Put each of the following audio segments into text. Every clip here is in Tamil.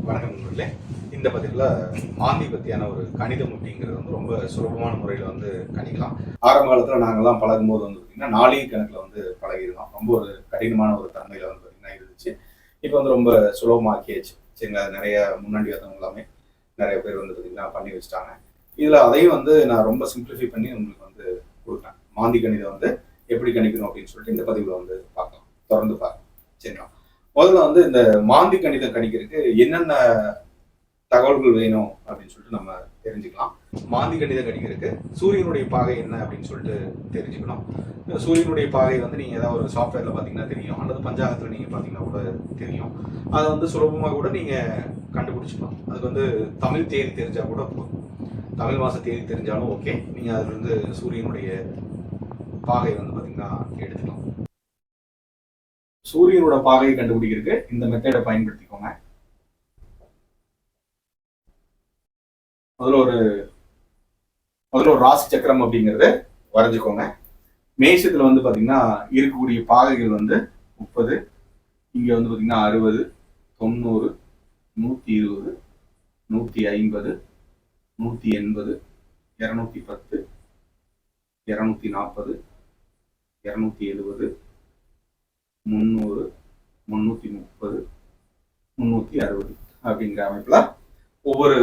வணக்கம் நண்பர்களே. இந்த பதிவில் மாந்தி பற்றியான ஒரு கணிதம் அப்படிங்கிறது ரொம்ப சுலபமான முறையில் கணிக்கலாம். ஆரம்ப காலத்தில் நாங்கள்லாம் பழகும்போது பார்த்திங்கன்னா நாளிகை கணக்கில் பழகிருந்தோம். ரொம்ப ஒரு கடினமான ஒரு தன்மையில் பார்த்திங்கன்னா இருந்துச்சு. இப்போ ரொம்ப சுலபமாக்கியாச்சு. சரிங்களா, நிறைய முன்னாடி வந்தவங்க எல்லாமே நிறைய பேர் பார்த்திங்கன்னா பண்ணி வச்சுட்டாங்க. இதில் அதையும் நான் ரொம்ப சிம்பிளிஃபை பண்ணி உங்களுக்கு கொடுப்பேன். மாந்தி கணிதம் எப்படி கணிக்கணும் அப்படின்னு சொல்லிட்டு இந்த பதிவில் பார்க்கலாம். தொடர்ந்து பாருங்க. சரிங்களா, முதல்ல இந்த மாந்தி கணிதம் கணிக்கிறதுக்கு என்னென்ன தகவல்கள் வேணும் அப்படின்னு சொல்லிட்டு நம்ம தெரிஞ்சுக்கலாம். மாந்தி கணிதம் கணிக்கிறதுக்கு சூரியனுடைய பாகை என்ன அப்படின்னு சொல்லிட்டு தெரிஞ்சுக்கணும். சூரியனுடைய பாகை நீங்க ஏதாவது ஒரு சாஃப்ட்வேர்ல பாத்தீங்கன்னா தெரியும், அல்லது பஞ்சாங்கத்துல நீங்க பாத்தீங்கன்னா கூட தெரியும். அதை சுலபமா கூட நீங்க கண்டுபிடிச்சிக்கலாம். அதுக்கு தமிழ் தேதி தெரிஞ்சா கூட போதும். தமிழ் மாச தேதி தெரிஞ்சாலும் ஓகே. நீங்க அதுல சூரியனுடைய பாகை பாத்தீங்கன்னா எடுத்துக்கலாம். சூரியனோட பாகையை கண்டுபிடிக்கிறதுக்கு இந்த மெத்தடை பயன்படுத்திக்கோங்க. முதல்ல ஒரு ராசி சக்கரம் அப்படிங்கறத வரைஞ்சுக்கோங்க. மேஷத்துல பாத்தீங்கன்னா இருக்கக்கூடிய பாகைகள் 30, இங்க பாத்தீங்கன்னா 60, 90, 120, 150, 180, 210, 240, 270, 300, 330, 360 அப்படிங்கிற அமைப்புல ஒவ்வொரு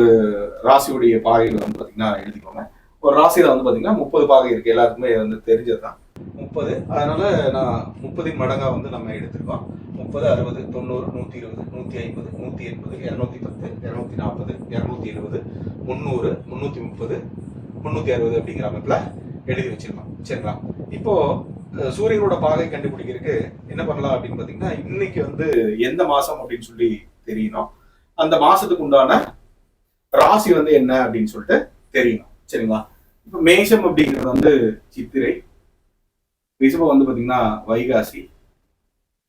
ராசியுடைய பாகைகள் பாத்தீங்கன்னா எழுதிக்கோங்க. ஒரு ராசியில பாத்தீங்கன்னா 30 பாகை இருக்கு. எல்லாருக்குமே தெரிஞ்சதுதான் 30. அதனால நான் 30 மடங்கா நம்ம எடுத்துருக்கோம். 30, 60, 90, 120, 150, 180, 210, 240, 270, 300, 330, 360 அப்படிங்கிற அமைப்புல எழுதி வச்சிருக்கோம். சரிங்களா, இப்போ சூரியனோட பாகை கண்டுபிடிக்கிறதுக்கு என்ன பண்ணலாம் அப்படின்னு பாத்தீங்கன்னா, இன்னைக்கு எந்த மாசம் அப்படின்னு சொல்லி தெரியணும். அந்த மாசத்துக்கு உண்டான ராசி என்ன அப்படின்னு சொல்லிட்டு தெரியணும். சரிங்களா, இப்ப மேஷம் அப்படிங்கிறது சித்திரை, ரிஷபம் பாத்தீங்கன்னா வைகாசி,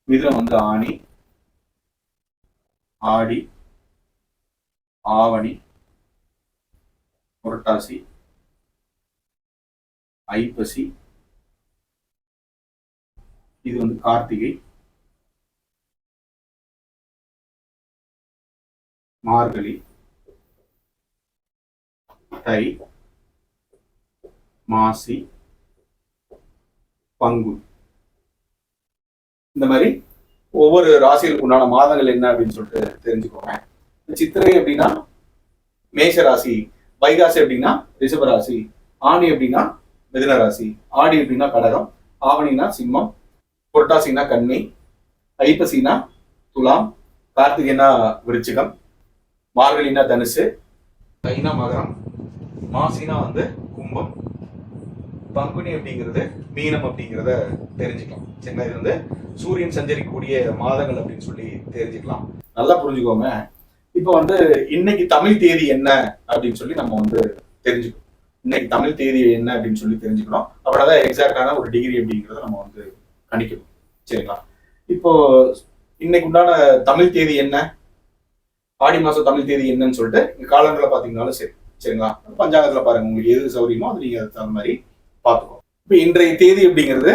மிதுனம் ஆனி, ஆடி, ஆவணி, புரட்டாசி, ஐப்பசி, இது கார்த்திகை, மார்கழி, தை, மாசி, பங்குனி. இந்த மாதிரி ஒவ்வொரு ராசிகளுக்கு உண்டான மாதங்கள் என்ன அப்படின்னு சொல்லிட்டு தெரிஞ்சுக்கோங்க. சித்திரை அப்படின்னா மேஷ ராசி, வைகாசி அப்படின்னா ரிஷப ராசி, ஆணி அப்படின்னா மிதுன ராசி, ஆடி அப்படின்னா கடகம், ஆவணினா சிம்மம், புரட்டாசினா கன்னி, ஐப்பசினா துலாம், கார்த்திகைனா விருச்சிகம், மார்கழினா தனுசு, தைனா மகரம், மாசினா கும்பம், பங்குனி அப்படிங்கிறது மீனம் அப்படிங்கிறத தெரிஞ்சுக்கலாம். சரிங்களா, இது சூரியன் சஞ்சரிக்கக்கூடிய மாதங்கள் அப்படின்னு சொல்லி தெரிஞ்சுக்கலாம். நல்லா புரிஞ்சுக்கோங்க. இப்போ இன்னைக்கு தமிழ் தேதி என்ன அப்படின்னு சொல்லி நம்ம தெரிஞ்சுக்கணும். இன்னைக்கு தமிழ் தேதி என்ன அப்படின்னு சொல்லி தெரிஞ்சுக்கணும். அப்படின்னா எக்ஸாக்டான ஒரு டிகிரி அப்படிங்கிறத நம்ம கணிக்கணும். சரிங்களா, இப்போ இன்னைக்கு உண்டான தமிழ் தேதி என்ன, ஆடி மாசம் தமிழ் தேதி என்னன்னு சொல்லிட்டு இங்க காலங்களில் பாத்தீங்கன்னாலும் சரி. சரிங்களா, பஞ்சாங்கத்துல பாருங்க, உங்களுக்கு எது சௌரியமோ அது நீங்க அதுக்கு தகுந்த மாதிரி பாத்துக்கோ. இப்ப இன்றைய தேதி அப்படிங்கிறது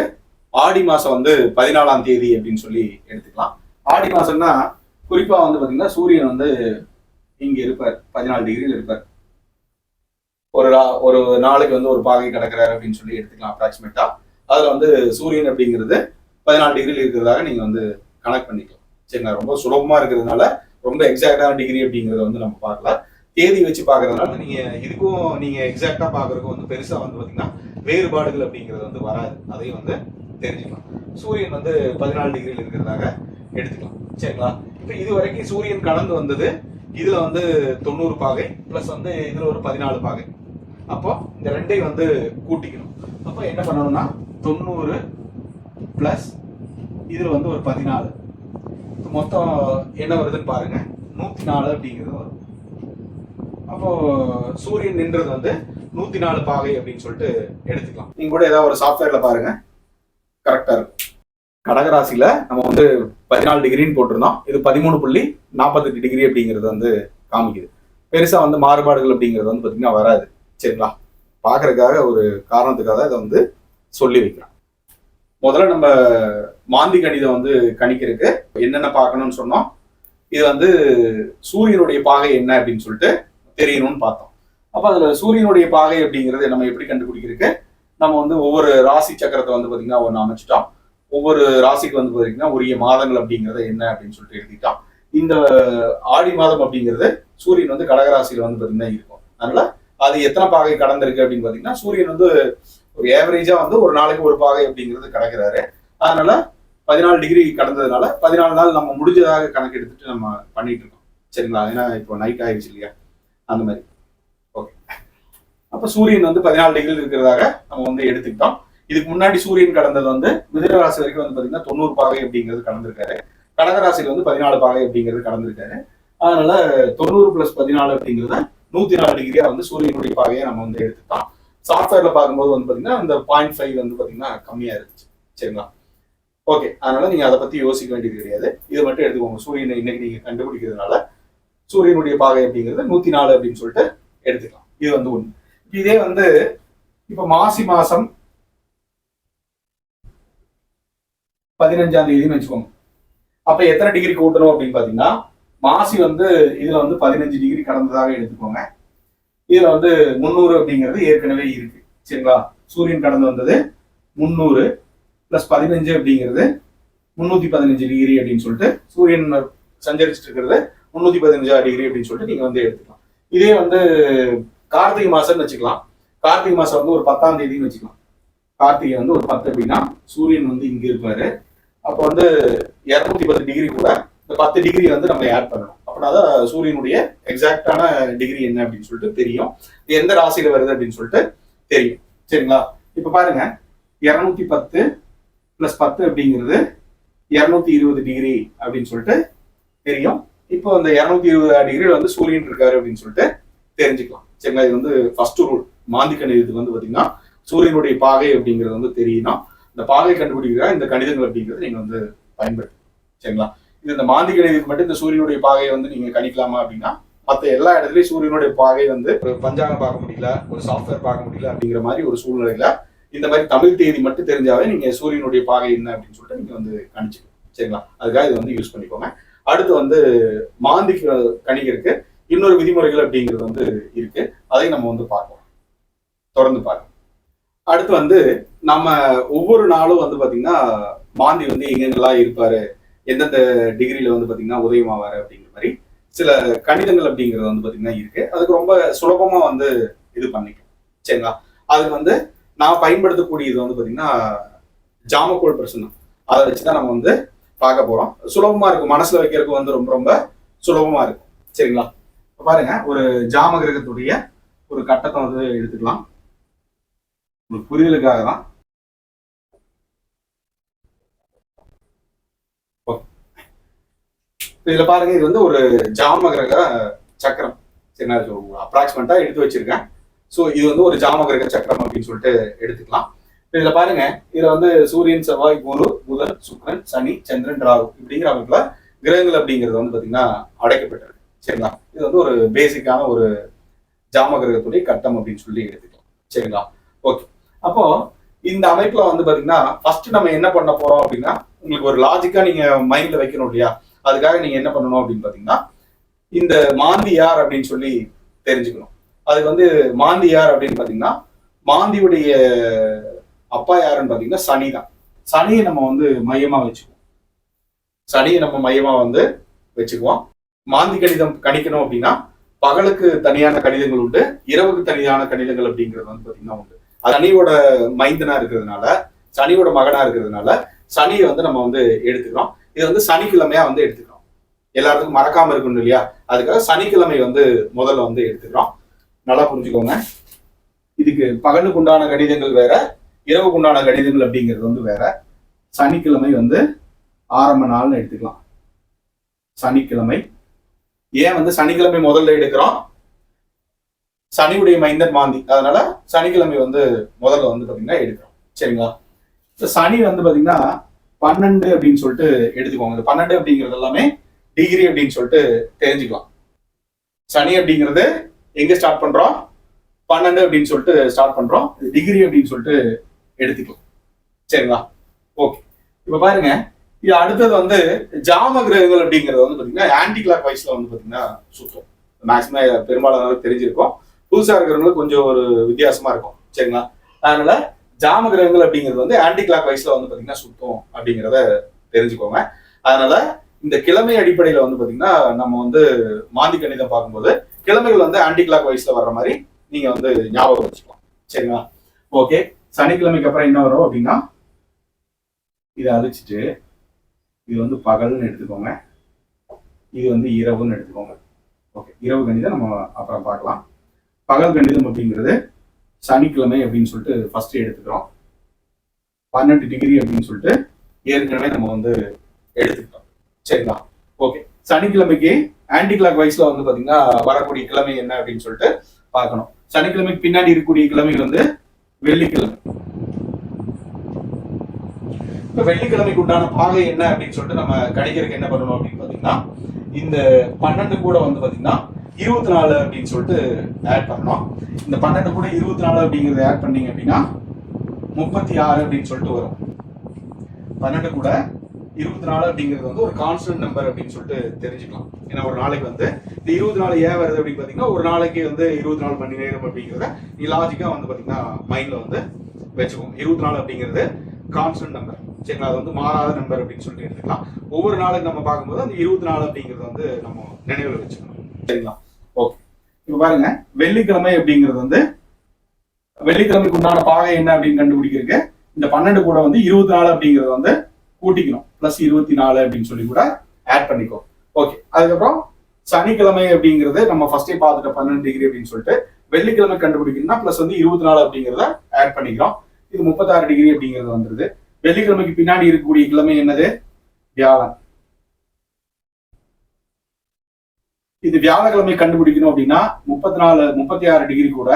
ஆடி மாசம் 14ஆம் தேதி அப்படின்னு சொல்லி எடுத்துக்கலாம். ஆடி மாசம்னா குறிப்பா பாத்தீங்கன்னா சூரியன் இங்க இருப்பார், 14 டிகிரியில் இருப்பார். ஒரு நாளைக்கு ஒரு பாகை கிடக்கிறாரு அப்படின்னு சொல்லி எடுத்துக்கலாம் அப்ராக்சிமேட்டா. அதுல சூரியன் அப்படிங்கிறது 14 டிகிரியில் இருக்கிறதாக நீங்க கனெக்ட் பண்ணிக்கலாம். சரிங்களா, ரொம்ப சுலபமா இருக்கிறதுனால ரொம்ப எக்ஸாக்டான டிகிரி அப்படிங்கறத நம்ம பார்க்கலாம். தேதி வச்சு பாக்குறதுனால இதுக்கும் நீங்க எக்ஸாக்டா பாக்குறதுக்கும் பெருசா பாத்தீங்கன்னா வேறுபாடுகள் அப்படிங்கிறது வராது. அதையும் தெரிஞ்சுக்கலாம். சூரியன் 14 டிகிரியில் இருக்கிறதாக எடுத்துக்கலாம். சரிங்களா, இப்ப இது வரைக்கும் சூரியன் கடந்து வந்தது இதுல 90 பாகை பிளஸ் இதுல ஒரு 14 பாகை. அப்போ இந்த ரெண்டையும் கூட்டிக்கணும். அப்ப என்ன பண்ணணும்னா 90 பிளஸ் இதுல ஒரு 14, மொத்தம் என்ன வருதுன்னு பாருங்க, 104 அப்படிங்கிறது வரும். அப்போ சூரியன் நின்றது 104 பாகை அப்படின்னு சொல்லிட்டு எடுத்துக்கலாம். நீங்க கூட ஏதாவது ஒரு சாஃப்ட்வேர்ல பாருங்க, கரெக்டா இருக்கும். கடகராசியில நம்ம 14 டிகிரின்னு போட்டிருந்தோம். இது 13.48 டிகிரி அப்படிங்கிறது காமிக்குது. பெருசா மாறுபாடுகள் அப்படிங்கிறது பாத்தீங்கன்னா வராது. சரிங்களா, பாக்குறதுக்காக ஒரு காரணத்துக்காக இதை சொல்லி வைக்கலாம். முதல்ல நம்ம மாந்தி கணிதம் கணிக்கிறதுக்கு என்னென்ன பார்க்கணும்னு சொன்னோம். இது வந்து சூரியனுடைய பாகை என்ன அப்படின்னு சொல்லிட்டு தெரியணும்னு பார்த்தோம். அப்ப அதுல சூரியனுடைய பாகை அப்படிங்கிறது நம்ம எப்படி கண்டுபிடிக்கிறதுக்கு நம்ம வந்து ஒவ்வொரு ராசி சக்கரத்தை வந்து பாத்தீங்கன்னா ஒன்று அமைச்சிட்டோம். ஒவ்வொரு ராசிக்கு வந்து பாத்தீங்கன்னா உரிய மாதங்கள் அப்படிங்கறத என்ன அப்படின்னு சொல்லிட்டு எழுதிட்டோம். இந்த ஆடி மாதம் அப்படிங்கிறது சூரியன் வந்து கடகராசியில வந்து பாத்தீங்கன்னா இருக்கும். அதனால அது எத்தனை பாகை கடந்திருக்கு அப்படின்னு பாத்தீங்கன்னா சூரியன் வந்து ஒரு ஏவரேஜா வந்து ஒரு நாளைக்கு ஒரு பாகை அப்படிங்கிறது கடக்கிறாரு. அதனால 14 டிகிரி கடந்ததுனால 14 நாள் நம்ம முடிஞ்சதாக கணக்கு எடுத்துட்டு நம்ம பண்ணிட்டு இருக்கோம். சரிங்களா? ஏன்னா இப்போ நைட் ஆயிடுச்சு இல்லையா, அந்த மாதிரி. ஓகே, அப்ப சூரியன் வந்து 14 டிகிரி இருக்கிறதாக நம்ம வந்து எடுத்துக்கிட்டோம். இதுக்கு முன்னாடி சூரியன் கடந்தது வந்து மிதுன ராசி வரைக்கும் வந்து பாத்தீங்கன்னா 90 பாகை அப்படிங்கிறது கடந்திருக்காரு. கடகராசியில் வந்து 14 பாகை அப்படிங்கிறது கடந்திருக்காரு. அதனால 90 + 14 அப்படிங்கிறத 104 டிகிரியா வந்து சூரியனுடைய பாகையை நம்ம வந்து எடுத்துட்டோம். சாஃப்ட்வேர்ல பார்க்கும்போது வந்து பாத்தீங்கன்னா அந்த 0.5 வந்து பாத்தீங்கன்னா கம்மியா இருந்துச்சு. சரிங்களா? ஓகே, அதனால நீங்க அதை பத்தி யோசிக்க வேண்டியது கிடையாது. இதை மட்டும் எடுத்துக்கோங்க. சூரியனை இன்னைக்கு நீங்க கண்டுபிடிக்கிறதுனால சூரியனுடைய பாகை அப்படிங்கிறது 104 அப்படின்னு சொல்லிட்டு எடுத்துக்கலாம். இது வந்து ஒண்ணு. இதே வந்து இப்ப மாசி மாசம் 15ஆம் தேதினு வச்சுக்கோங்க. அப்ப எத்தனை டிகிரி கூட்டணும் அப்படின்னு பாத்தீங்கன்னா மாசி வந்து இதுல வந்து 15 டிகிரி கடந்ததாக எடுத்துக்கோங்க. இதுல வந்து 300 அப்படிங்கிறது ஏற்கனவே இருக்கு. சரிங்களா? சூரியன் கடந்து வந்தது 300 + 15 அப்படிங்கிறது 315 டிகிரி அப்படின்னு சொல்லிட்டு சூரியன் சஞ்சரிச்சுட்டு இருக்கிறது 315 டிகிரி அப்படின்னு சொல்லிட்டு நீங்க வந்து எடுத்துக்கலாம். இதே வந்து கார்த்திகை மாசம்னு வச்சுக்கலாம். கார்த்திகை மாசம் வந்து ஒரு 10ஆம் தேதினு வச்சுக்கலாம். கார்த்திகை வந்து ஒரு 10 அப்படின்னா சூரியன் வந்து இங்க இருப்பாரு. அப்போ வந்து 210 டிகிரி கூட இந்த 10 டிகிரி வந்து நம்ம ஆட் பண்ணணும். அப்படின்னாதான் சூரியனுடைய எக்ஸாக்டான டிகிரி என்ன அப்படின்னு சொல்லிட்டு தெரியும். எந்த ராசியில வருது அப்படின்னு சொல்லிட்டு தெரியும். சரிங்களா? இப்ப பாருங்க, 210 + 10 அப்படிங்கிறது 220 டிகிரி அப்படின்னு சொல்லிட்டு தெரியும். இப்போ அந்த 220 டிகிரியில் வந்து சூரியன் இருக்காரு அப்படின்னு சொல்லிட்டு தெரிஞ்சுக்கலாம். சரிங்களா? இது வந்து ஃபர்ஸ்ட் ரூல். மாந்தி கணிதத்துக்கு வந்து பாத்தீங்கன்னா சூரியனுடைய பாகை அப்படிங்கிறது வந்து தெரியணும். இந்த பாகை கண்டுபிடிக்கிற இந்த கணிதங்கள் அப்படிங்கிறது நீங்க வந்து பயன்படுத்தணும். சரிங்களா? இது இந்த மாந்தி கணிதத்துக்கு மட்டும் இந்த சூரியனுடைய பாகையை வந்து நீங்க கணிக்கலாமா அப்படின்னா மற்ற எல்லா இடத்துலயும் சூரியனுடைய பாகை வந்து ஒரு பஞ்சாங்கம் பார்க்க முடியல, ஒரு சாஃப்ட்வேர் பார்க்க முடியல அப்படிங்கிற மாதிரி ஒரு சூழ்நிலையில இந்த மாதிரி தமிழ் தேதி மட்டும் தெரிஞ்சாவே நீங்க சூரியனுடைய பாகை என்ன அப்படின்னு சொல்லிட்டு நீங்க வந்து கணிச்சுக்கணும். சரிங்களா? அதுக்காக இது வந்து யூஸ் பண்ணிக்கோங்க. அடுத்து வந்து மாந்தி கணிக்கிறதுக்கு இன்னொரு விதிமுறைகள் அப்படிங்கிறது வந்து இருக்கு. அதையும் நம்ம வந்து பார்க்கலாம், தொடர்ந்து பார்க்கலாம். அடுத்து வந்து நம்ம ஒவ்வொரு நாளும் வந்து பாத்தீங்கன்னா மாந்தி வந்து எங்கெங்கெல்லாம் இருப்பாரு, எந்தெந்த டிகிரியில வந்து பாத்தீங்கன்னா உதயமாவாரு அப்படிங்கிற மாதிரி சில கணிதங்கள் அப்படிங்கிறது வந்து பாத்தீங்கன்னா இருக்கு. அதுக்கு ரொம்ப சுலபமா வந்து இது பண்ணிக்கும். சரிங்களா? அதுக்கு வந்து நான் பயன்படுத்தக்கூடியது வந்து பாத்தீங்கன்னா ஜாமக்கோல் பிரச்சனை. அதை வச்சுதான் நம்ம வந்து பார்க்க போறோம். சுலபமா இருக்கும், மனசுல வைக்கிறதுக்கு வந்து ரொம்ப ரொம்ப சுலபமா இருக்கும். சரிங்களா? பாருங்க, ஒரு ஜாம கிரகத்துடைய ஒரு கட்டத்தை வந்து எடுத்துக்கலாம். உங்களுக்கு புரிதலுக்காக தான். இதுல பாருங்க, இது வந்து ஒரு ஜாம கிரக சக்கரம். சரிங்களா? அப்ராக்சிமேட்டா எடுத்து வச்சிருக்கேன். ஸோ இது வந்து ஒரு ஜாம கிரக சக்கரம் அப்படின்னு சொல்லிட்டு எடுத்துக்கலாம். இதுல பாருங்க, இதுல வந்து சூரியன், செவ்வாய், குரு, புதன், சுக்கிரன், சனி, சந்திரன், ராகு இப்படிங்கிற அமைப்புல கிரகங்கள் அப்படிங்கிறது வந்து பாத்தீங்கன்னா அடைக்கப்பட்டிருக்கு. சரிங்களா? இது வந்து ஒரு பேசிக்கான ஒரு ஜாம கிரகத்துடைய கட்டம் அப்படின்னு சொல்லி எடுத்துக்கலாம். சரிங்களா? ஓகே, அப்போ இந்த அமைப்புல வந்து பாத்தீங்கன்னா ஃபர்ஸ்ட் நம்ம என்ன பண்ண போறோம் அப்படின்னா, உங்களுக்கு ஒரு லாஜிக்கா நீங்க மைண்ட்ல வைக்கணும் இல்லையா? அதுக்காக நீங்க என்ன பண்ணணும் அப்படின்னு பாத்தீங்கன்னா, இந்த மாந்தி யார் அப்படின்னு சொல்லி தெரிஞ்சுக்கணும். அதுக்கு வந்து மாந்தி யார் அப்படின்னு பாத்தீங்கன்னா, மாந்தியுடைய அப்பா யாருன்னு பாத்தீங்கன்னா சனி தான். சனியை நம்ம வந்து மையமா வச்சுக்குவோம். சனியை நம்ம மையமா வந்து வச்சுக்குவோம். மாந்தி கணிதம் கணிக்கணும் அப்படின்னா பகலுக்கு தனியான கணிதங்கள் உண்டு, இரவுக்கு தனியான கணிதங்கள் அப்படிங்கிறது வந்து பாத்தீங்கன்னா உண்டு. சனியோட மைந்தனா இருக்கிறதுனால, சனியோட மகனா இருக்கிறதுனால சனியை வந்து நம்ம வந்து எடுத்துக்கிறோம். இது வந்து சனிக்கிழமையா வந்து எடுத்துக்கிறோம். எல்லாத்துக்கும் மறக்காம இருக்கணும் இல்லையா? அதுக்காக சனிக்கிழமை வந்து முதல்ல வந்து எடுத்துக்கிறோம். நல்லா புரிஞ்சுக்கோங்க. இதுக்கு பகலுக்கு உண்டான கணிதங்கள் வேற, இரவுக்கு உண்டான கணிதங்கள் அப்படிங்கிறது வந்து வேற. சனிக்கிழமை வந்து ஆரம்ப நாள்னு எடுத்துக்கலாம். சனிக்கிழமை ஏன் வந்து சனிக்கிழமை முதல்ல எடுக்கிறோம்? சனியுடைய மைந்தன் மாந்தி, அதனால சனிக்கிழமை வந்து முதல்ல வந்து பாத்தீங்கன்னா எடுக்கிறோம். சரிங்களா? சனி வந்து பாத்தீங்கன்னா 12 அப்படின்னு சொல்லிட்டு எடுத்துக்கோங்க. இந்த 12 அப்படிங்கிறது எல்லாமே டிகிரி அப்படின்னு சொல்லிட்டு தெரிஞ்சுக்கலாம். சனி அப்படிங்கிறது எங்க ஸ்டார்ட் பண்றோம்? 12 அப்படின்னு சொல்லிட்டு ஸ்டார்ட் பண்றோம். டிகிரி அப்படின்னு சொல்லிட்டு எடுத்துக்கலாம். சரிங்களா? ஓகே, இப்ப பாருங்க, இது அடுத்தது வந்து ஜாம கிரகங்கள் அப்படிங்கிறது வந்து பாத்தீங்கன்னா ஆன்டி கிளாக் வைஸ்ல வந்து பாத்தீங்கன்னா சுத்தம். மேக்சிமம் பெரும்பாலானவர்களுக்கு தெரிஞ்சிருக்கும், புதுசா இருக்கிறவங்களுக்கு கொஞ்சம் ஒரு வித்தியாசமா இருக்கும். சரிங்களா? அதனால ஜாம கிரகங்கள் அப்படிங்கிறது வந்து ஆன்டி கிளாக் வைஸ்ல வந்து பாத்தீங்கன்னா சுத்தம் அப்படிங்கிறத தெரிஞ்சுக்கோங்க. அதனால இந்த கிழமை அடிப்படையில வந்து பாத்தீங்கன்னா நம்ம வந்து மாந்தி கணிதம் பார்க்கும்போது கிழமைகள் வந்து ஆன்டி கிளாக் வைஸ்ல வர்ற மாதிரி நீங்க வந்து ஞாபகம் வச்சுக்கலாம். சரிங்களா? ஓகே. சனிக்கிழமைக்கு அப்புறம் என்ன வரும் அப்படின்னா இதை அழிச்சிட்டு இது வந்து பகல்னு எடுத்துக்கோங்க, இது வந்து இரவுன்னு எடுத்துக்கோங்க. ஓகே, இரவு கணிதம் நம்ம அப்புறம் பார்க்கலாம். பகல் கணிதம் அப்படிங்கிறது சனிக்கிழமை அப்படின்னு சொல்லிட்டு ஃபர்ஸ்ட் எடுத்துக்கிறோம். 12 டிகிரி அப்படின்னு சொல்லிட்டு ஏற்கனவே நம்ம வந்து எடுத்துக்கிட்டோம். சரிங்களா? ஓகே. சனிக்கிழமைக்கு ஆன்டி கிளாக் வைஸ்ல வந்து பாத்தீங்கன்னா வரக்கூடிய கிழமை என்ன அப்படின்னு சொல்லிட்டு பார்க்கணும். சனிக்கிழமைக்கு பின்னாடி இருக்கக்கூடிய கிழமை வந்து வெள்ளிக்கிழமை. இப்ப வெள்ளிக்கிழமைக்கு உண்டான பாகை என்ன அப்படின்னு சொல்லிட்டு நம்ம கணிக்கிறதுக்கு என்ன பண்ணணும் அப்படின்னு பாத்தீங்கன்னா இந்த 12 கூட வந்து பாத்தீங்கன்னா 24 அப்படின்னு சொல்லிட்டு ஆட் பண்ணணும். இந்த 12 கூட 24 அப்படிங்கறத ஆட் பண்ணீங்க அப்படின்னா 36 அப்படின்னு சொல்லிட்டு வரும். 12 கூட 24 அப்படிங்கிறது வந்து ஒரு கான்ஸ்டன்ட் நம்பர் அப்படின்னு சொல்லிட்டு தெரிஞ்சுக்கலாம். ஏன்னா ஒரு நாளைக்கு வந்து இந்த 24 ஏன் வருது அப்படின்னு பாத்தீங்கன்னா ஒரு நாளைக்கு வந்து 24 மணி நேரம் அப்படிங்கிறத நீ லாஜிக்கா வந்து பாத்தீங்கன்னா மைண்ட்ல வந்து வச்சுக்கோங்க. 24 அப்படிங்கிறது கான்ஸ்டன்ட் நம்பர். சரிங்களா? அது வந்து மாறாத நம்பர் அப்படின்னு சொல்லிட்டு எடுத்துக்கலாம். ஒவ்வொரு நாளைக்கு நம்ம பார்க்கும்போது அந்த 24 அப்படிங்கிறது வந்து நம்ம நினைவில் வச்சுக்கணும். சரிங்களா? ஓகே. இப்ப பாருங்க, வெள்ளிக்கிழமை அப்படிங்கிறது வந்து வெள்ளிக்கிழமைக்கு உண்டான பாகை என்ன அப்படின்னு கண்டுபிடிக்கிறதுக்கு இந்த 12 கூட வந்து 24 அப்படிங்கறத வந்து கூட்டிக்கணும். பிளஸ் 24 அப்படின்னு சொல்லி கூட ஆட் பண்ணிக்கோ. ஓகே. அதுக்கப்புறம் சனிக்கிழமை அப்படிங்கிறது நம்ம ஃபர்ஸ்டே பார்த்துட்டோம் 12 டிகிரி அப்படின்னு சொல்லிட்டு. வெள்ளிக்கிழமை கண்டுபிடிக்கணும்னா பிளஸ் வந்து 24 அப்படிங்கிறத ஆட் பண்ணிக்கிறோம். இது 36 டிகிரி அப்படிங்கிறது வந்துருது. வெள்ளிக்கிழமைக்கு பின்னாடி இருக்கக்கூடிய கிழமை என்னது? வியாழன். இது வியாழக்கிழமை கண்டுபிடிக்கணும் அப்படின்னா 36 டிகிரி கூட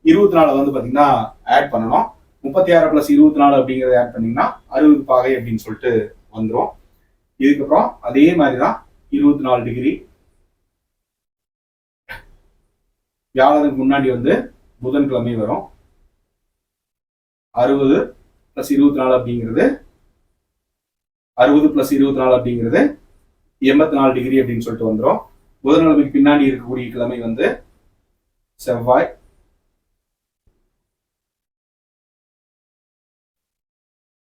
24 வந்து பாத்தீங்கன்னா ஆட் பண்ணணும். 36 பிளஸ் 24 அப்படிங்கறத ஆட் பண்ணீங்கன்னா 60 பாகை அப்படின்னு சொல்லிட்டு வந்துடும். இதுக்கப்புறம் அதே மாதிரிதான் 24 டிகிரி வியாழனுக்கு முன்னாடி வந்து புதன்கிழமை வரும். 60 பிளஸ் 24 அப்படிங்கிறது 60 பிளஸ் 24 அப்படிங்கிறது 84 டிகிரி அப்படின்னு சொல்லிட்டு வந்துடும். புதன்கிழமைக்கு பின்னாடி இருக்கக்கூடிய கிழமை வந்து செவ்வாய்.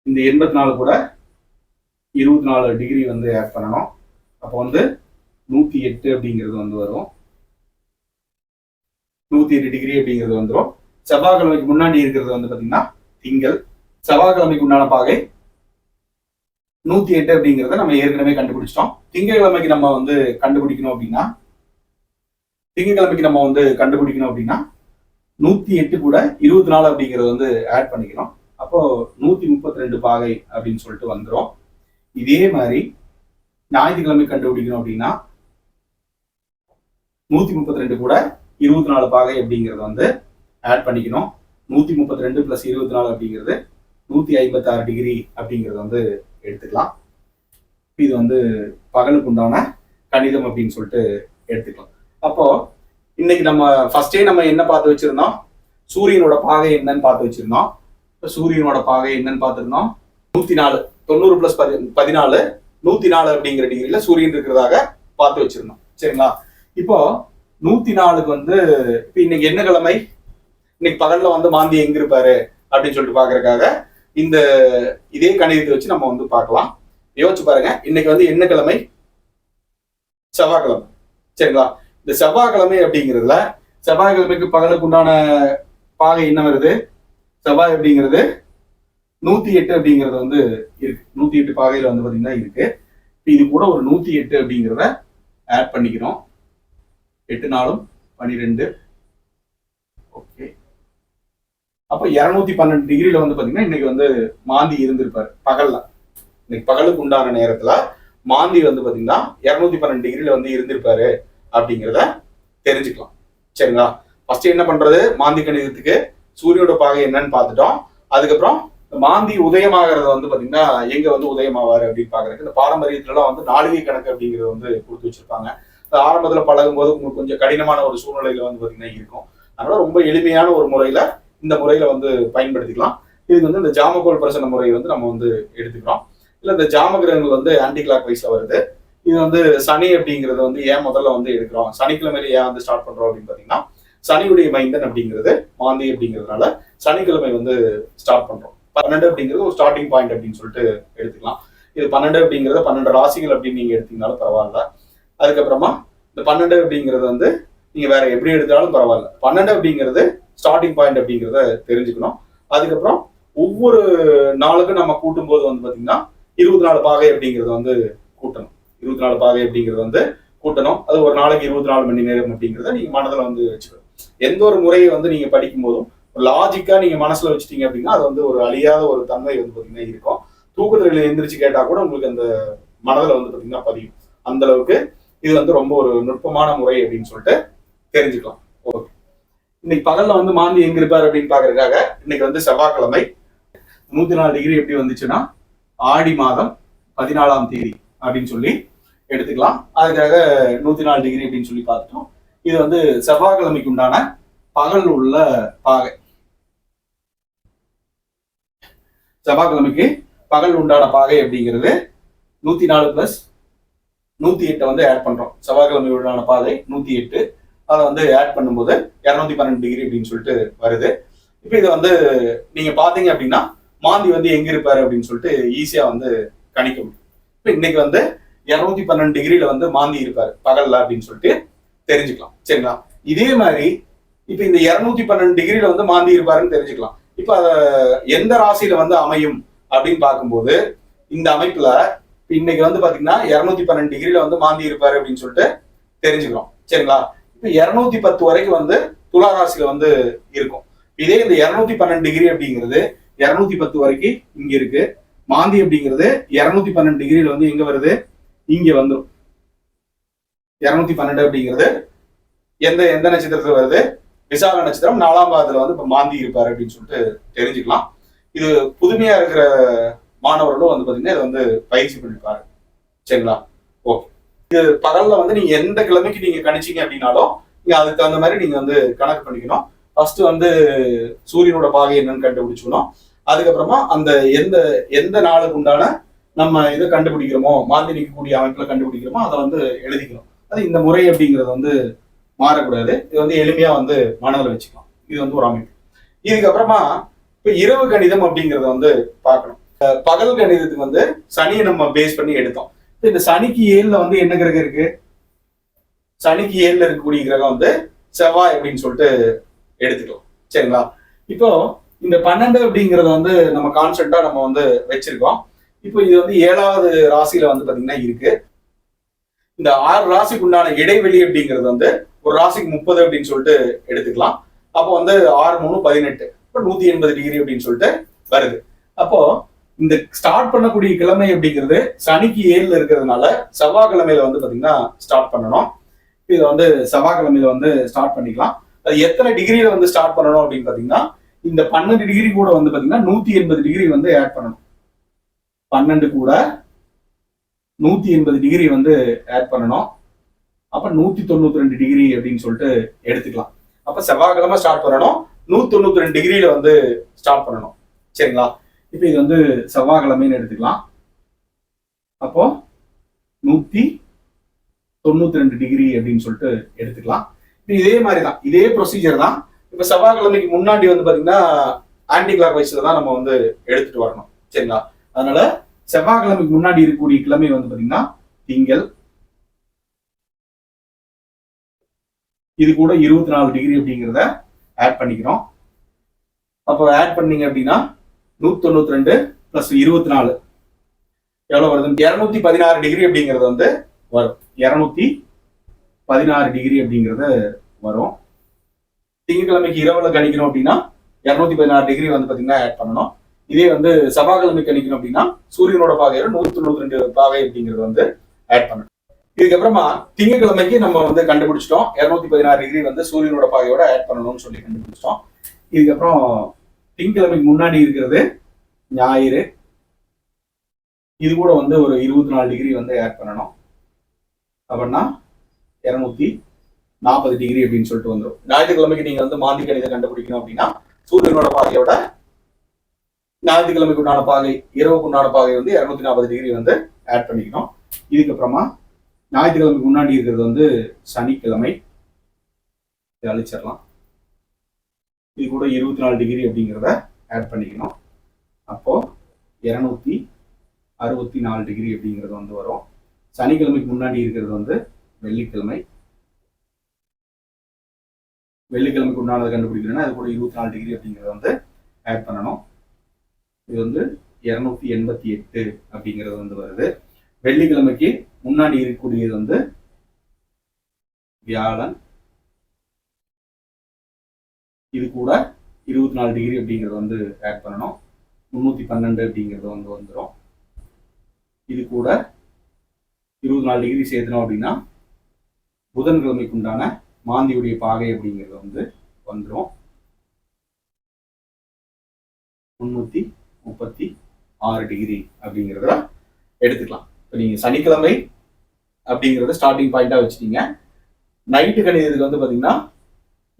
இந்த 84 கூட 24 டிகிரி வந்து ஆட் பண்ணணும். அப்போ வந்து 108 அப்படிங்கிறது வந்து வரும். 108 டிகிரி அப்படிங்கிறது வந்துடும். செவ்வாய்க்கிழமைக்கு முன்னாடி இருக்கிறது வந்து பாத்தீங்கன்னா திங்கள். செவ்வாய்க்கிழமைக்கு உண்டான பாகை 108 அப்படிங்கிறத நம்ம ஏற்கனவே கண்டுபிடிச்சிட்டோம். திங்கட்கிழமைக்கு நம்ம வந்து கண்டுபிடிக்கணும் அப்படின்னா 108 கூட 24 அப்படிங்கறது வந்து ஆட் பண்ணிக்கணும். அப்போ 132 பாகை அப்படின்னு சொல்லிட்டு வந்துடும். இதே மாதிரி ஞாயிற்றுக்கிழமை கண்டுபிடிக்கணும் அப்படின்னா 132 கூட 24 பாகை அப்படிங்கறது வந்து ஆட் பண்ணிக்கணும். 132 பிளஸ் 24 அப்படிங்கிறது 156 டிகிரி அப்படிங்கறது வந்து எடுத்துக்கலாம். இது வந்து பகலுக்கு உண்டான கணிதம் அப்படின்னு சொல்லிட்டு எடுத்துக்கலாம். அப்போ இன்னைக்கு நம்ம ஃபர்ஸ்டே நம்ம என்ன பார்த்து வச்சிருந்தோம்? சூரியனோட பாகை என்னன்னு பார்த்து வச்சிருந்தோம். சூரியனோட பாகை என்னன்னு பார்த்திருந்தோம். 104 90 பிளஸ் 14 104 அப்படிங்கிற டிகிரியில சூரியன் இருக்கிறதாக பார்த்து வச்சிருந்தோம். சரிங்களா? இப்போ 104க்கு வந்து இப்ப இன்னைக்கு என்ன கிழமை? இன்னைக்கு பகல்ல வந்து மாந்தி எங்க இருப்பாரு அப்படின்னு சொல்லிட்டு பாக்குறதுக்காக இந்த இதே கணிதத்தை வச்சு நம்ம வந்து பார்க்கலாம். யோசிச்சு பாருங்க, இன்னைக்கு வந்து என்ன கிழமை? செவ்வாய்க்கிழமை. சரிங்களா? இந்த செவ்வாய்க்கிழமை அப்படிங்கிறதுல செவ்வாய்க்கிழமைக்கு பகலுக்கு உண்டான பாகை என்ன வருது? செவ்வாய் அப்படிங்கிறது 108 அப்படிங்கிறது வந்து இருக்கு. 108 பாகையில வந்து பாத்தீங்கன்னா இருக்கு. இது கூட ஒரு 108 அப்படிங்கிறத ஆட் பண்ணிக்கிறோம். 8 4 12. ஓகே. அப்ப 212 டிகிரியில வந்து பாத்தீங்கன்னா இன்னைக்கு வந்து மாந்தி இருந்திருப்பாரு பகல்ல. இன்னைக்கு பகலுக்கு உண்டான நேரத்துல மாந்தி வந்து பாத்தீங்கன்னா 212 டிகிரியில வந்து இருந்திருப்பாரு அப்படிங்கிறத தெரிஞ்சுக்கலாம். சரிங்களா? ஃபர்ஸ்ட் என்ன பண்றது? மாந்தி கணிதத்துக்கு சூரியனோட பாகை என்னன்னு பார்த்துட்டோம். அதுக்கப்புறம் மாந்தி உதயமாகறத வந்து பாத்தீங்கன்னா எங்க வந்து உதயமாவாரு அப்படின்னு பாக்குறதுக்கு இந்த பாரம்பரியத்துல எல்லாம் வந்து நாளிகை கணக்கு அப்படிங்கறத வந்து கொடுத்து வச்சிருப்பாங்க. ஆரம்பத்துல பழகும் போது உங்களுக்கு கொஞ்சம் கடினமான ஒரு சூழ்நிலையில வந்து பாத்தீங்கன்னா இருக்கும். அதனால ரொம்ப எளிமையான ஒரு முறையில இந்த முறையில வந்து பயன்படுத்திக்கலாம். இதுக்கு வந்து இந்த ஜாமக்கோல் பிரசன்ன முறை வந்து நம்ம வந்து எடுத்துக்கிறோம். இல்ல இந்த ஜாம கிரகங்கள் வந்து ஆன்டி கிளாக் வைஸ்ல வருது. இது வந்து சனி அப்படிங்கிறது வந்து ஏன் முதல்ல வந்து எடுக்கிறோம், சனிக்கிழமையில ஏன் வந்து ஸ்டார்ட் பண்றோம் அப்படின்னு பாத்தீங்கன்னா, சனியுடைய மைந்தன் அப்படிங்கிறது மாந்தி அப்படிங்கிறதுனால சனிக்கிழமை வந்து ஸ்டார்ட் பண்றோம். 12 அப்படிங்கிறது ஒரு ஸ்டார்டிங் பாயிண்ட் அப்படின்னு சொல்லிட்டு எடுத்துக்கலாம். இது 12 அப்படிங்கிறத 12 ராசிகள் அப்படின்னு நீங்க எடுத்தீங்கனாலும் பரவாயில்ல. அதுக்கப்புறமா இந்த 12 அப்படிங்கிறது வந்து நீங்க வேற எப்படி எடுத்தாலும் பரவாயில்ல. 12 அப்படிங்கிறது ஸ்டார்டிங் பாயிண்ட் அப்படிங்கிறத தெரிஞ்சுக்கணும். அதுக்கப்புறம் ஒவ்வொரு நாளுக்கும் நம்ம கூட்டும் போது வந்து பாத்தீங்கன்னா 24 பாகை அப்படிங்கிறது வந்து கூட்டணும். 24 பாகை அப்படிங்கிறது வந்து கூட்டணும். அது ஒரு நாளைக்கு 24 மணி நேரம் அப்படிங்கிறத நீங்க மனதில் வந்து வச்சுக்கணும். எந்த ஒரு முறையை வந்து நீங்க படிக்கும் போதும் லாஜிக்கா நீங்க மனசுல வச்சுட்டீங்க அப்படின்னா அது வந்து ஒரு அழியாத ஒரு தன்மை வந்து பாத்தீங்கன்னா இருக்கும். தூக்கத்துல எந்திரிச்சு கேட்டா கூட உங்களுக்கு அந்த மனதில் வந்து பாத்தீங்கன்னா பதியும். அந்த அளவுக்கு இது வந்து ரொம்ப ஒரு நுட்பமான முறை அப்படின்னு சொல்லிட்டு தெரிஞ்சுக்கலாம். ஓகே, இன்னைக்கு பகல்ல வந்து மாந்தி எங்க இருப்பாரு அப்படின்னு பாக்குறதுக்காக இன்னைக்கு வந்து செவ்வாய்க்கிழமை 104 டிகிரி எப்படி வந்துச்சுன்னா ஆடி மாதம் 14ஆம் தேதி அப்படின்னு சொல்லி எடுத்துக்கலாம். அதுக்காக 104 டிகிரி அப்படின்னு சொல்லி பார்த்துட்டோம். இது வந்து செவ்வாய்க்கிழமைக்கு உண்டான பகல் உள்ள பாகை. செவ்வாய்க்கிழமைக்கு பகல் உண்டான பாகை அப்படிங்கிறது 104 பிளஸ் 108 வந்து ஆட் பண்றோம். செவ்வாய்க்கிழமை உண்டான பாகை 108, அதை வந்து ஆட் பண்ணும்போது 212 டிகிரி அப்படின்னு சொல்லிட்டு வருது. இப்போ இதை வந்து நீங்க பாத்தீங்க அப்படின்னா மாந்தி வந்து எங்க இருப்பாரு அப்படின்னு சொல்லிட்டு ஈஸியா வந்து கணிக்க முடியும். இப்போ இன்னைக்கு வந்து 212 டிகிரியில வந்து மாந்தி இருப்பாரு பகல்ல அப்படின்னு சொல்லிட்டு தெரிஞ்சுக்கலாம். சரிங்களா? இதே மாதிரி இப்ப இந்த 212 டிகிரியில வந்து மாந்தி இருப்பாருன்னு தெரிஞ்சுக்கலாம். இப்ப அத எந்த ராசியில வந்து அமையும் அப்படின்னு பார்க்கும்போது இந்த அமைப்புல இன்னைக்கு வந்து பாத்தீங்கன்னா 212 டிகிரியில வந்து மாந்தி இருப்பாரு அப்படின்னு சொல்லிட்டு தெரிஞ்சுக்கிறோம். சரிங்களா? இப்ப 210 வரைக்கும் வந்து துலா ராசியில வந்து இருக்கும். இதே இந்த 212 டிகிரி அப்படிங்கிறது 210 வரைக்கும் இங்க இருக்கு. மாந்தி அப்படிங்கிறது 212 டிகிரியில வந்து எங்க வருது, இங்க வந்துடும். 212 அப்படிங்கிறது எந்த எந்த நட்சத்திரத்துல வருது, விசாக நட்சத்திரம் 4ஆம் பாதத்துல வந்து இப்ப மாந்தி இருப்பாரு அப்படின்னு சொல்லிட்டு தெரிஞ்சுக்கலாம். இது புதுமையா இருக்கிற மாணவர்களும் வந்து பாத்தீங்கன்னா இதை வந்து பயிற்சி பண்ணிப்பாரு. சரிங்களா? ஓகே, இது பகல்ல வந்து நீங்க எந்த கிழமைக்கு நீங்க கணிச்சீங்க அப்படின்னாலும் நீங்க அதுக்கு தகுந்த மாதிரி நீங்க வந்து கணக்கு பண்ணிக்கணும். ஃபர்ஸ்ட் வந்து சூரியனோட பாகை என்னன்னு கண்டுபிடிச்சுக்கணும். அதுக்கப்புறமா அந்த எந்த எந்த நாளுக்கு உண்டான நம்ம இதை கண்டுபிடிக்கிறோமோ, மாந்தி நிற்கக்கூடிய அமைப்புல கண்டுபிடிக்கிறோமோ அதை வந்து எழுதிக்கணும். அது இந்த முறை அப்படிங்கிறது வந்து மாறக்கூடாது. இது வந்து எளிமையா வந்து மனதில் வச்சுக்கலாம். இது வந்து ஒரு அமைப்பு. இதுக்கப்புறமா இப்ப இரவு கணிதம் அப்படிங்கிறத வந்து பார்க்கணும். பகல் கணிதத்துக்கு வந்து சனியை நம்ம பேஸ் பண்ணி எடுத்தோம். இந்த சனிக்கு 7ல வந்து என்ன கிரகம் இருக்கு, சனிக்கு 7ல இருக்கக்கூடிய கிரகம் வந்து செவ்வாய் அப்படின்னு சொல்லிட்டு எடுத்துக்கலாம். சரிங்களா? இப்போ இந்த 12 அப்படிங்கறத வந்து நம்ம கான்ஸ்டன்டா நம்ம வந்து வச்சிருக்கோம். இப்போ இது வந்து 7வது ராசியில வந்து பாத்தீங்கன்னா இருக்கு. இந்த 6 ராசிக்கு உண்டான இடைவெளி அப்படிங்கிறது வந்து ஒரு ராசிக்கு 30 அப்படின்னு சொல்லிட்டு எடுத்துக்கலாம். அப்போ வந்து 6 3 18, இப்போ 180 டிகிரி அப்படின்னு சொல்லிட்டு வருது. அப்போ இந்த ஸ்டார்ட் பண்ணக்கூடிய கிழமை அப்படிங்கிறது சனிக்கு 7ல இருக்கிறதுனால செவ்வாய்க்கிழமையில வந்து பாத்தீங்கன்னா ஸ்டார்ட் பண்ணணும். இதை வந்து செவ்வாய்க்கிழமையில வந்து ஸ்டார்ட் பண்ணிக்கலாம். அது எத்தனை டிகிரியில வந்து ஸ்டார்ட் பண்ணணும் அப்படின்னு பாத்தீங்கன்னா இந்த 12 டிகிரி கூட வந்து பாத்தீங்கன்னா 180 டிகிரி வந்து ஆட் பண்ணணும். 12 கூட 180 டிகிரி வந்து ஆட் பண்ணணும். அப்ப 192 டிகிரி அப்படின்னு சொல்லிட்டு எடுத்துக்கலாம். அப்ப செவ்வாய்க்கிழமை ஸ்டார்ட் பண்ணணும், 192 டிகிரியில வந்து ஸ்டார்ட் பண்ணணும். சரிங்களா? இப்ப இது வந்து செவ்வாய்க்கிழமைன்னு எடுத்துக்கலாம். அப்போ 192 டிகிரி அப்படின்னு சொல்லிட்டு எடுத்துக்கலாம். இதே மாதிரிதான், இதே ப்ரொசீஜர் தான். இப்ப செவ்வாய்க்கிழமைக்கு முன்னாடி வந்து பாத்தீங்கன்னா ஆன்டி கிளாக் வைஸ்ல தான் நம்ம வந்து எடுத்துட்டு வரணும். சரிங்களா? அதனால செவ்வாய்க்கிழமைக்கு முன்னாடி இருக்கக்கூடிய கிழமை வந்து பாத்தீங்கன்னா திங்கள். இது கூட 24 டிகிரி அப்படிங்கிறத ஆட் பண்ணிக்கிறோம். அப்போ ஆட் பண்ணீங்க அப்படின்னா 192 பிளஸ் 24 எவ்வளவு வருது, 216 டிகிரி அப்படிங்கிறது வந்து வரும். 216 டிகிரி அப்படிங்கிறது வரும். திங்கட்கிழமைக்கு இரவுல கணிக்கணும் அப்படின்னா 216 டிகிரி வந்து பாத்தீங்கன்னா ஆட் பண்ணணும். இதே வந்து செவ்வாய்க்கிழமை கணிக்கணும் அப்படின்னா சூரியனோட பாகையோட 192 பாகை அப்படிங்கிறது வந்து ஆட் பண்ணணும். இதுக்கப்புறமா திங்கட்கிழமைக்கு நம்ம வந்து கண்டுபிடிச்சிட்டோம் 216 டிகிரி வந்து சூரியனோட பாகையோட ஆட் பண்ணணும்னு சொல்லி கண்டுபிடிச்சிட்டோம். இதுக்கப்புறம் திங்கட்கிழமைக்கு முன்னாடி இருக்கிறது ஞாயிறு. இது கூட வந்து ஒரு 24 டிகிரி வந்து ஆட் பண்ணணும். அப்படின்னா 240 டிகிரி அப்படின்னு சொல்லிட்டு வந்துடும். ஞாயிற்றுக்கிழமைக்கு நீங்க வந்து மாந்தி கணிதம் கண்டுபிடிக்கணும் அப்படின்னா சூரியனோட பாகையோட ஞாயிற்றுக்கிழமைக்கு உண்டான பாகை, இரவுக்கு உண்டான பாகை வந்து 240 டிகிரி வந்து ஆட் பண்ணிக்கணும். இதுக்கப்புறமா ஞாயிற்றுக்கிழமைக்கு முன்னாடி இருக்கிறது வந்து சனிக்கிழமை, அழிச்சிடலாம். இது கூட 24 டிகிரி அப்படிங்கிறத ஆட் பண்ணிக்கணும். அப்போ 264 டிகிரி அப்படிங்கிறது வந்து வரும். சனிக்கிழமைக்கு முன்னாடி இருக்கிறது வந்து வெள்ளிக்கிழமை. வெள்ளிக்கிழமைக்கு உண்டானதை கண்டுபிடிக்கணும்னா அது கூட 24 டிகிரி அப்படிங்கிறத வந்து ஆட் பண்ணணும். இது வந்து 288 அப்படிங்கிறது வந்து வருது. வெள்ளிக்கிழமைக்கு முன்னாடி இருக்கக்கூடியது வந்து வியாழன். இது கூட 24 டிகிரி அப்படிங்கிறது வந்து ஆட் பண்ணணும். 312 அப்படிங்கிறது வந்து வந்துடும். இது கூட 24 டிகிரி சேர்த்தணும் அப்படின்னா புதன்கிழமைக்கு உண்டான மாந்தியுடைய பாகை அப்படிங்கிறது வந்து வந்துடும். 336 டிகிரி அப்படிங்கிறத எடுத்துக்கலாம். இப்போ நீங்க சனிக்கிழமை அப்படிங்கிறத ஸ்டார்டிங் பாயிண்டா வச்சுட்டீங்க. நைட்டு கணிதத்துக்கு வந்து பாத்தீங்கன்னா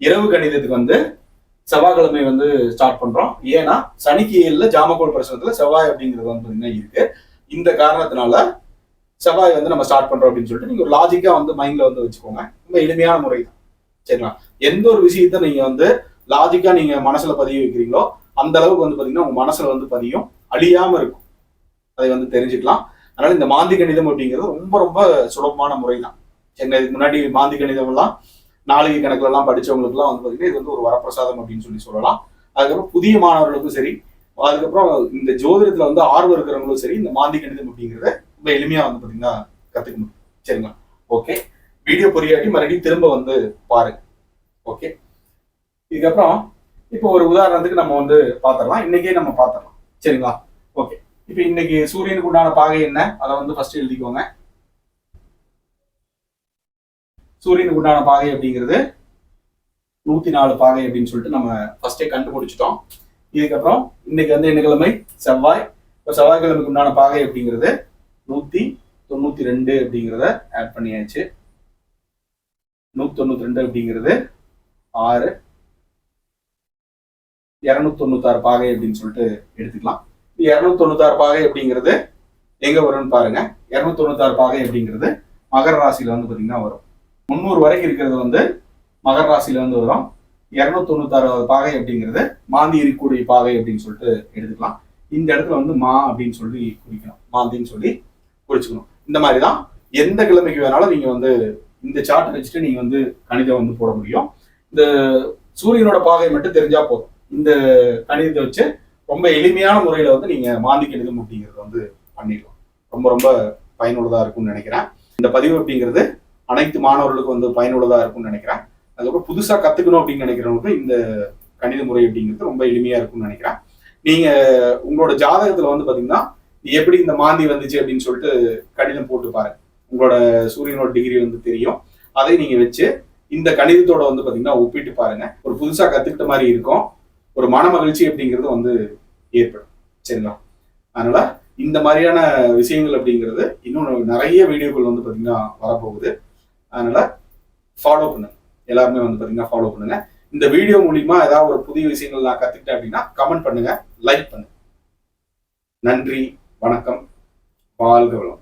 இரவு கணிதத்துக்கு வந்து செவ்வாய்க்கிழமை வந்து ஸ்டார்ட் பண்றோம். ஏன்னா சனிக்கு 7ல ஜாமக்கோள் பிரச்சனத்துல செவ்வாய் அப்படிங்கிறது வந்து பாத்தீங்கன்னா இருக்கு. இந்த காரணத்தினால செவ்வாய் வந்து நம்ம ஸ்டார்ட் பண்றோம் அப்படின்னு சொல்லிட்டு நீங்க ஒரு லாஜிக்கா வந்து மைண்ட்ல வந்து வச்சுக்கோங்க. ரொம்ப எளிமையான முறை தான், சரிங்களா? எந்த ஒரு விஷயத்த நீங்க வந்து லாஜிக்கா நீங்க மனசுல பதிய வைக்கிறீங்களோ அந்த அளவுக்கு வந்து பாத்தீங்கன்னா உங்க மனசுல வந்து பதியும், அழியாம இருக்கும். அதை வந்து தெரிஞ்சுக்கலாம். அதனால இந்த மாந்தி கணிதம் அப்படிங்கிறது ரொம்ப ரொம்ப சுலபமான முறை தான். சரிங்களா? இதுக்கு முன்னாடி மாந்தி கணிதம் எல்லாம் நாளிகை கணக்குல எல்லாம் படிச்சவங்களுக்கு எல்லாம் வந்து பாத்தீங்கன்னா இது வந்து ஒரு வரப்பிரசாதம் அப்படின்னு சொல்லலாம். அதுக்கப்புறம் புதிய மாணவர்களுக்கும் சரி, அதுக்கப்புறம் இந்த ஜோதிடத்துல வந்து ஆர்வம் இருக்கிறவங்களும் சரி, இந்த மாந்தி கணிதம் அப்படிங்கிறத ரொம்ப எளிமையா வந்து பாத்தீங்கன்னா கத்துக்க முடியும். சரிங்களா? ஓகே, வீடியோ புரியாட்டி மறுபடியும் திரும்ப வந்து பாருங்க. ஓகே, இதுக்கப்புறம் இப்போ ஒரு உதாரணத்துக்கு நம்ம வந்து பாத்திரலாம், இன்னைக்கே நம்ம பாத்திரலாம். சரிங்களா? ஓகே, இப்போ இன்னைக்கு சூரியனுக்கு உண்டான பாகை என்ன, அதை வந்து ஃபர்ஸ்ட் எழுதிக்கோங்க. சூரியனுக்கு உண்டான பாகை அப்படிங்கிறது 104 பாகை அப்படின்னு சொல்லிட்டு நம்ம ஃபர்ஸ்டே கண்டுபிடிச்சிட்டோம். இதுக்கப்புறம் இன்னைக்கு வந்து என்ன கிழமை? செவ்வாய். இப்போ செவ்வாய்க்கிழமைக்கு உண்டான பாகை அப்படிங்கிறது 192 அப்படிங்கிறத ஆட் பண்ணியாச்சு. 192 அப்படிங்கிறது 6, 296 பாகை அப்படின்னு சொல்லிட்டு எடுத்துக்கலாம். 296 பாகை அப்படிங்கிறது எங்க வரும்னு பாருங்க. 296 பாகை அப்படிங்கிறது மகர ராசியில வந்து பாத்தீங்கன்னா வரும். 300 வரைக்கும் இருக்கிறது வந்து மகர ராசியில வந்து வரும். 296 பாகை அப்படிங்கிறது மாந்தி இருக்கக்கூடிய பாகை அப்படின்னு சொல்லிட்டு எடுத்துக்கலாம். இந்த இடத்துல வந்து மா அப்படின்னு சொல்லி குறிக்கணும், மாந்தின்னு சொல்லி குறிச்சுக்கணும். இந்த மாதிரிதான் எந்த கிழமைக்கு வேணாலும் நீங்க வந்து இந்த சார்ட் வச்சுட்டு நீங்க வந்து கணிதம் வந்து போட முடியும். இந்த சூரியனோட பாகை மட்டும் தெரிஞ்சா போதும். இந்த கணிதத்தை வச்சு ரொம்ப எளிமையான முறையில வந்து நீங்க மாந்தி கணிதம் அப்படிங்கிறது வந்து பண்ணிடலாம். ரொம்ப ரொம்ப பயனுள்ளதா இருக்கும்னு நினைக்கிறேன். இந்த பதிவு அப்படிங்கிறது அனைத்து மாணவர்களுக்கும் வந்து பயனுள்ளதா இருக்கும்னு நினைக்கிறேன். அதுக்கப்புறம் புதுசா கத்துக்கணும் அப்படின்னு நினைக்கிறவங்களுக்கு இந்த கணித முறை அப்படிங்கிறது ரொம்ப எளிமையா இருக்கும்னு நினைக்கிறேன். நீங்க உங்களோட ஜாதகத்துல வந்து பாத்தீங்கன்னா எப்படி இந்த மாந்தி வந்துச்சு அப்படின்னு சொல்லிட்டு கணிதம் போட்டு பாருங்க. உங்களோட சூரியனோட டிகிரி வந்து தெரியும். அதை நீங்க வச்சு இந்த கணிதத்தோட வந்து பாத்தீங்கன்னா ஒப்பிட்டு பாருங்க. ஒரு புதுசா கத்துக்கிட்ட மாதிரி இருக்கும். ஒரு மன மகிழ்ச்சி அப்படிங்கிறது வந்து ஏற்படும். சரிங்களா? அதனால இந்த மாதிரியான விஷயங்கள் அப்படிங்கிறது இன்னும் நிறைய வீடியோக்கள் வந்து பாத்தீங்கன்னா வரப்போகுது. அதனால ஃபாலோ பண்ணுங்க. எல்லாருமே வந்து பாத்தீங்கன்னா ஃபாலோ பண்ணுங்க. இந்த வீடியோ மூலியமா ஏதாவது ஒரு புதிய விஷயங்கள் நான் கத்துக்கிட்டேன் அப்படின்னா கமெண்ட் பண்ணுங்க, லைக் பண்ணுங்க. நன்றி, வணக்கம், வாழ்க வளம்.